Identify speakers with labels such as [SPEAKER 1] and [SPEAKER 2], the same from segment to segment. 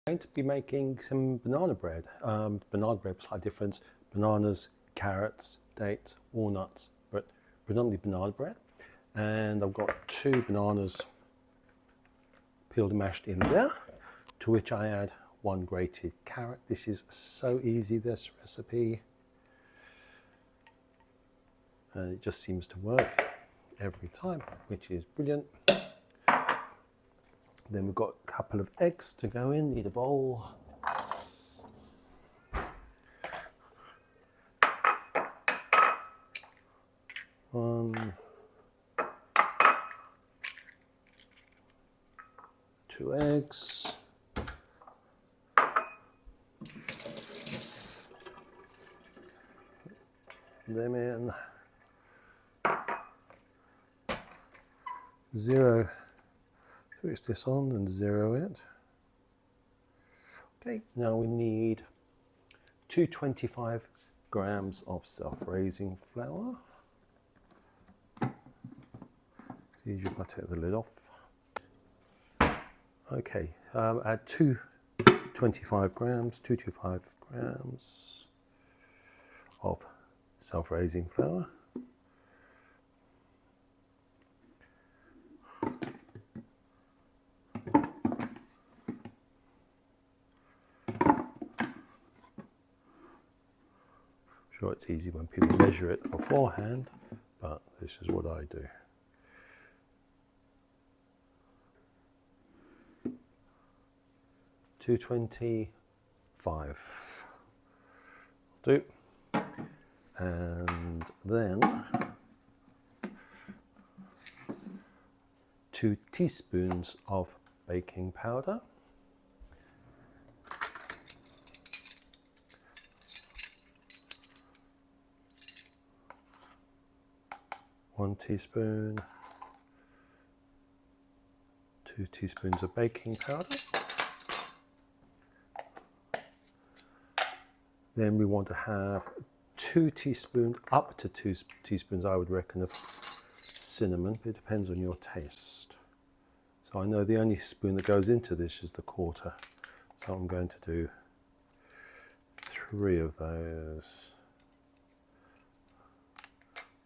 [SPEAKER 1] going to be making some banana bread. Banana bread was slightly different. Bananas, carrots, dates, walnuts, but predominantly banana bread. And I've got 2 bananas peeled and mashed in there, to which I add 1 grated carrot. This is so easy, this recipe. And it just seems to work every time, which is brilliant. Then we've got a couple of eggs to go in, need a bowl. One, 2 eggs. Them in. 0. Switch this on and 0 it. Okay, now we need 225 grams of self-raising flour. It's easier if I take the lid off. Okay, add 225 grams of self-raising flour. Sure, it's easy when people measure it beforehand, but this is what I do. $2.25 do, and then 2 teaspoons of baking powder. One teaspoon, 2 teaspoons of baking powder. Then we want to have 2 teaspoons, up to 2 teaspoons, I would reckon, of cinnamon. It depends on your taste. So I know the only spoon that goes into this is the 1/4. So I'm going to do 3 of those.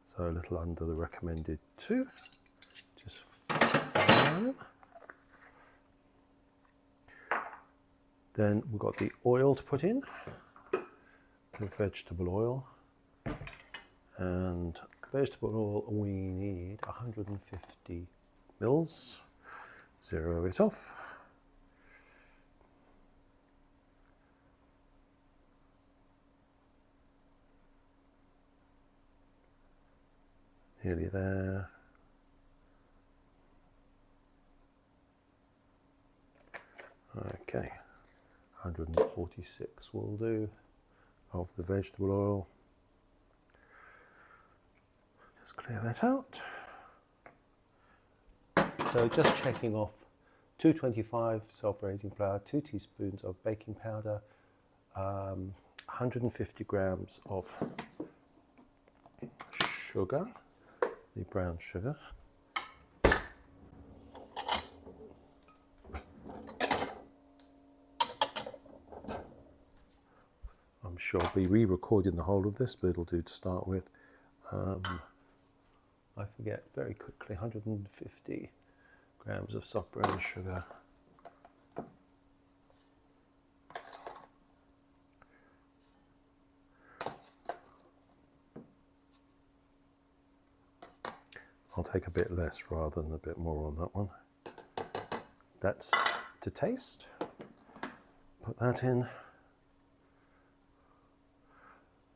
[SPEAKER 1] So a little under the recommended 2. Just fine. Then we've got the oil to put in, the vegetable oil. And vegetable oil, we need 150 mils. 0 it off. Nearly there. Okay, 146 will do of the vegetable oil. Just clear that out. So just checking off: 225 self-raising flour, 2 teaspoons of baking powder, 150 grams of sugar, the brown sugar. I'm sure I'll be re-recording the whole of this, but it'll do to start with. I forget very quickly, 150 grams of soft brown sugar. I'll take a bit less rather than a bit more on that one. That's to taste. Put that in.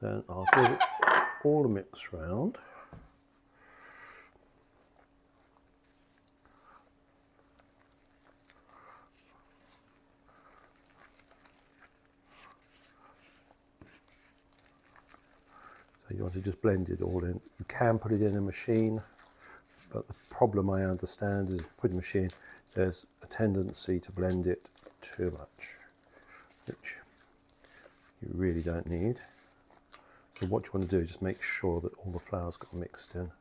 [SPEAKER 1] Then I'll give it all a mix round. So you want to just blend it all in. You can put it in a machine, but the problem I understand is putting a machine, there's a tendency to blend it too much, which you really don't need. So what you want to do is just make sure that all the flour's got mixed in.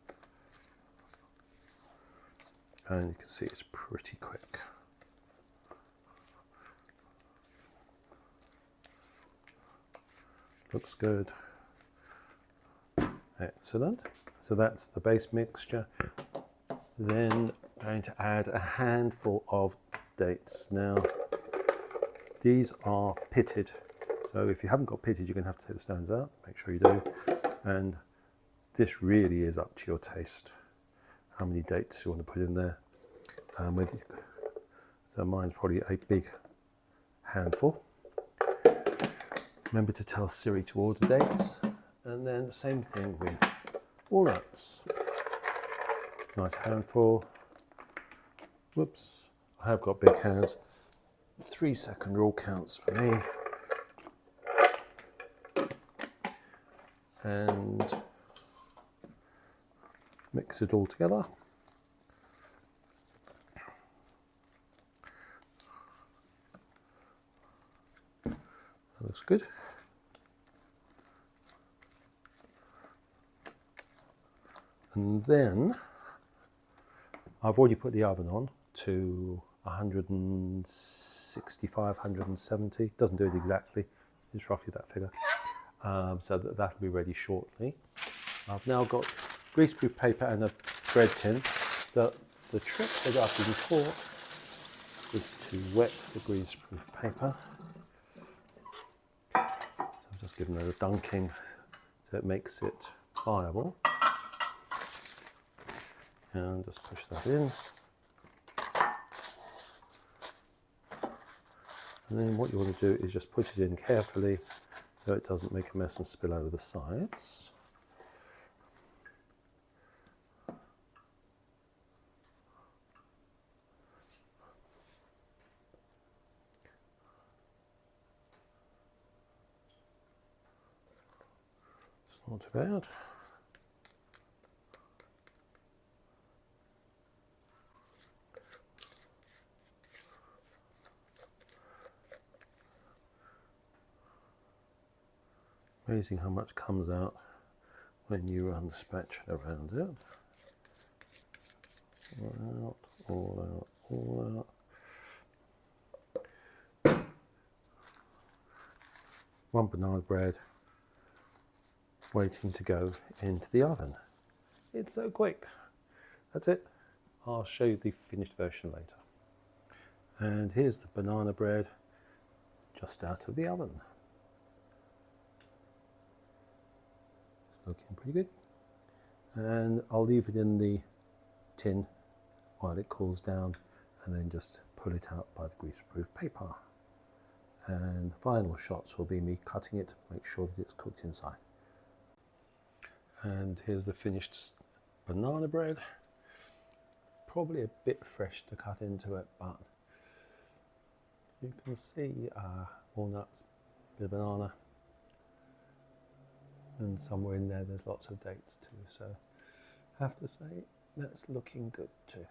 [SPEAKER 1] And you can see it's pretty quick. Looks good. Excellent. So that's the base mixture. Then I'm going to add a handful of dates. Now, these are pitted. So if you haven't got pitted, you're going to have to take the stones out. Make sure you do. And this really is up to your taste, how many dates you want to put in there. So mine's probably a big handful. Remember to tell Siri to order dates. And then the same thing with walnuts. Nice handful. Whoops, I have got big hands. 3-second rule counts for me. And mix it all together. That looks good. And then I've already put the oven on to 165, 170. Doesn't do it exactly, it's roughly that figure. So that'll be ready shortly. I've now got greaseproof paper and a bread tin. So the trick that I've been taught is to wet the greaseproof paper. So I'm just giving it a dunking so it makes it pliable. And just push that in. And then what you want to do is just put it in carefully so it doesn't make a mess and spill over the sides. It's not too bad. Amazing how much comes out when you run the spatula around it. All out, all out, all out. One banana bread waiting to go into the oven. It's so quick. That's it. I'll show you the finished version later. And here's the banana bread just out of the oven. Looking pretty good. And I'll leave it in the tin while it cools down and then just pull it out by the greaseproof paper. And the final shots will be me cutting it, make sure that it's cooked inside. And here's the finished banana bread. Probably a bit fresh to cut into it, but you can see walnuts, bit of banana, and somewhere in there there's lots of dates too, so I have to say that's looking good too.